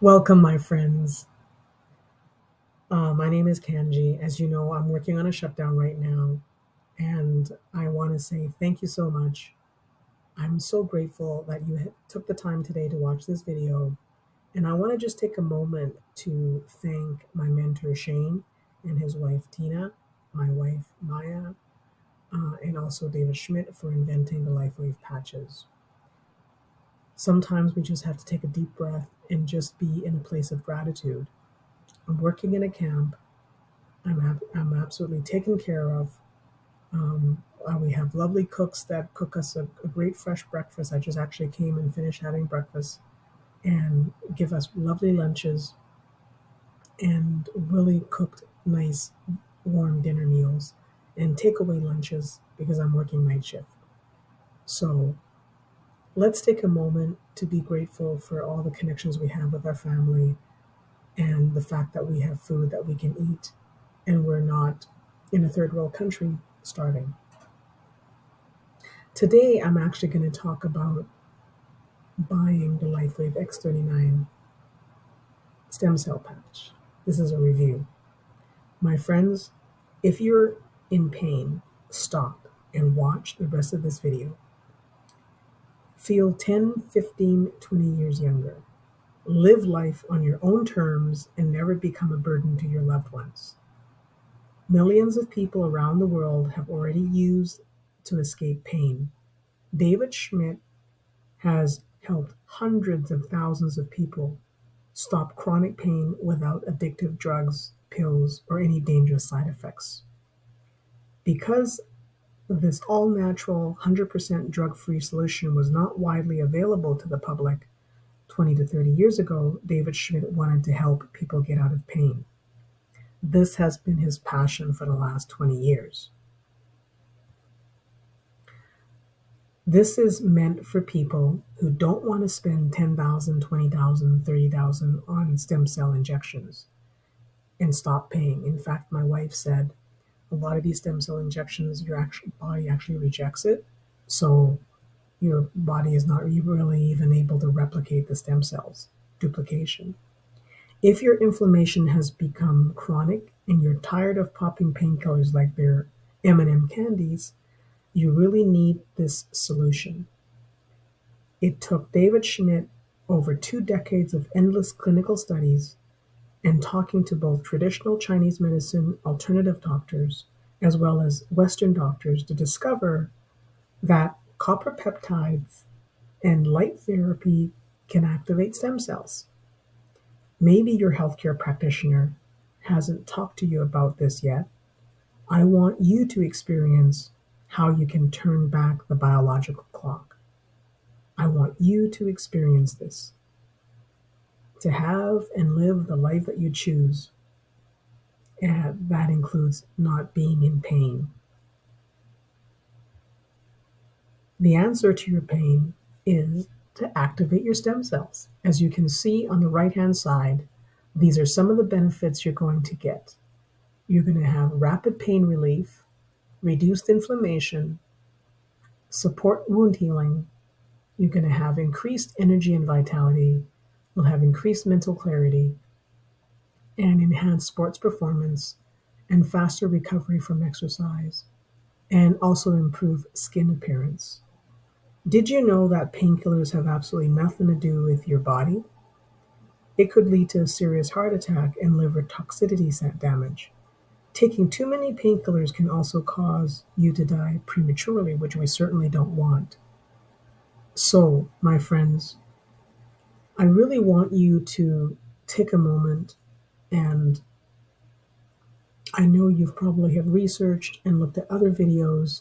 Welcome, my friends. My name is Kanji. As you know, I'm working on a shutdown right now, and I want to say thank you so much. I'm so grateful that you took the time today to watch this video, and I want to just take a moment to thank my mentor Shane and his wife Tina, my wife Maya, and also David Schmidt for inventing the LifeWave patches. Sometimes we just have to take a deep breath and just be in a place of gratitude. I'm working in a camp. I'm absolutely taken care of. We have lovely cooks that cook us a great fresh breakfast. I just actually came and finished having breakfast and give us lovely lunches and really cooked nice warm dinner meals and takeaway lunches because I'm working night shift. So let's take a moment to be grateful for all the connections we have with our family and the fact that we have food that we can eat and we're not in a third world country starving. Today, I'm actually going to talk about buying the LifeWave X39 stem cell patch. This is a review. My friends, if you're in pain, stop and watch the rest of this video. Feel 10, 15, 20 years younger. Live life on your own terms and never become a burden to your loved ones. Millions of people around the world have already used to escape pain. David Schmidt has helped hundreds of thousands of people stop chronic pain without addictive drugs, pills, or any dangerous side effects. Because this all-natural, 100% drug-free solution was not widely available to the public 20 to 30 years ago, David Schmidt wanted to help people get out of pain. This has been his passion for the last 20 years. This is meant for people who don't want to spend $10,000, $20,000, $30,000 on stem cell injections and stop paying. In fact, my wife said a lot of these stem cell injections, your body actually rejects it. So your body is not really even able to replicate the stem cells, duplication. If your inflammation has become chronic and you're tired of popping painkillers like they're M&M candies, you really need this solution. It took David Schmidt over 2 decades of endless clinical studies and talking to both traditional Chinese medicine alternative doctors as well as Western doctors to discover that copper peptides and light therapy can activate stem cells. Maybe your healthcare practitioner hasn't talked to you about this yet. I want you to experience how you can turn back the biological clock. I want you to experience this, to have and live the life that you choose, and that includes not being in pain. The answer to your pain is to activate your stem cells. As you can see on the right-hand side, these are some of the benefits you're going to get. You're going to have rapid pain relief, reduced inflammation, support wound healing. You're going to have increased energy and vitality. You'll have increased mental clarity and enhanced sports performance and faster recovery from exercise, and also improve skin appearance. Did you know that painkillers have absolutely nothing to do with your body? It could lead to a serious heart attack and liver toxicity damage. Taking too many painkillers can also cause you to die prematurely, which we certainly don't want. So, my friends, I really want you to take a moment, and I know you've probably have researched and looked at other videos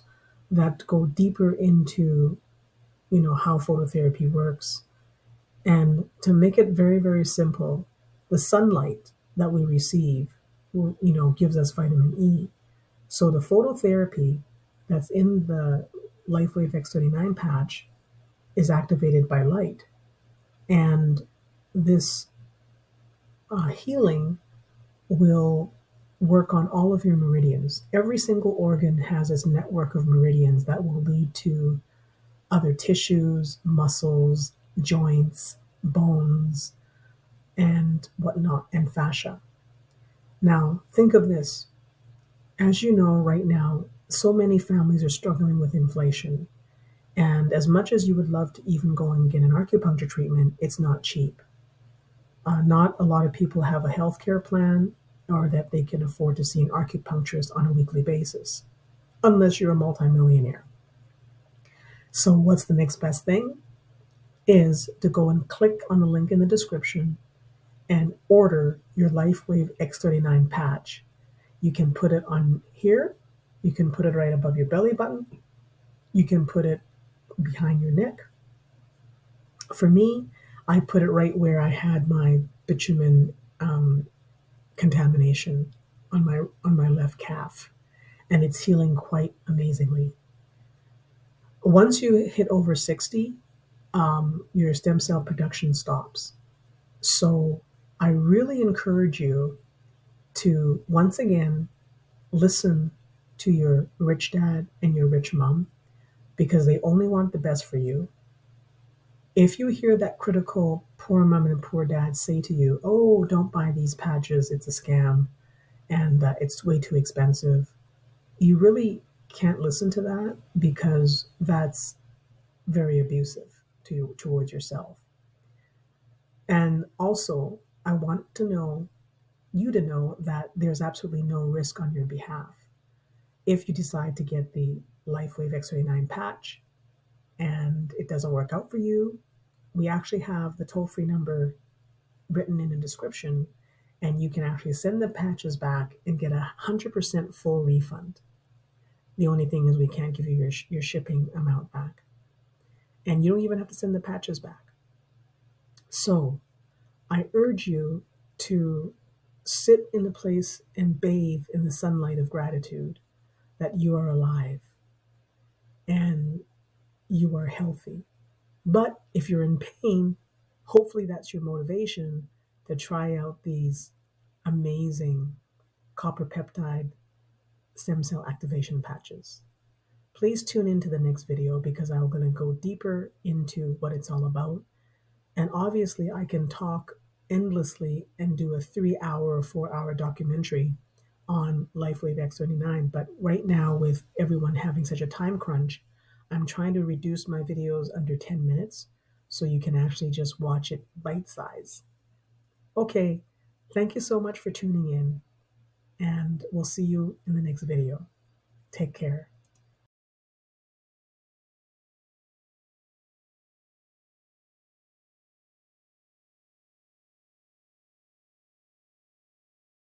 that go deeper into, how phototherapy works. And to make it very, very simple, the sunlight that we receive, gives us vitamin E. So the phototherapy that's in the LifeWave X39 patch is activated by light. And this healing will work on all of your meridians. Every single organ has its network of meridians that will lead to other tissues, muscles, joints, bones, and whatnot, and fascia. Now, think of this. As you know, right now, so many families are struggling with inflation. And as much as you would love to even go and get an acupuncture treatment, it's not cheap. Not a lot of people have a healthcare plan or that they can afford to see an acupuncturist on a weekly basis, unless you're a multimillionaire. So, what's the next best thing? Is to go and click on the link in the description and order your LifeWave X39 patch. You can put it on here, you can put it right above your belly button, you can put it behind your neck. For me, I put it right where I had my bitumen contamination on my left calf, and it's healing quite amazingly. Once you hit over 60, your stem cell production stops. So I really encourage you to once again listen to your rich dad and your rich mom because they only want the best for you. If you hear that critical poor mom and poor dad say to you, "Oh, don't buy these patches, it's a scam and it's way too expensive," you really can't listen to that because that's very abusive towards yourself. And also, I want you to know that there's absolutely no risk on your behalf. If you decide to get the LifeWave X39 patch and it doesn't work out for you, we actually have the toll-free number written in the description, and you can actually send the patches back and get 100% full refund. The only thing is we can't give you your shipping amount back. And you don't even have to send the patches back. So I urge you to sit in the place and bathe in the sunlight of gratitude that you are alive and you are healthy. But if you're in pain, hopefully that's your motivation to try out these amazing copper peptide stem cell activation patches. Please tune into the next video because I'm going to go deeper into what it's all about. And obviously, I can talk endlessly and do a 3-hour or 4-hour documentary on LifeWave X39. But right now, with everyone having such a time crunch, I'm trying to reduce my videos under 10 minutes so you can actually just watch it bite size. Okay, thank you so much for tuning in, and we'll see you in the next video. Take care.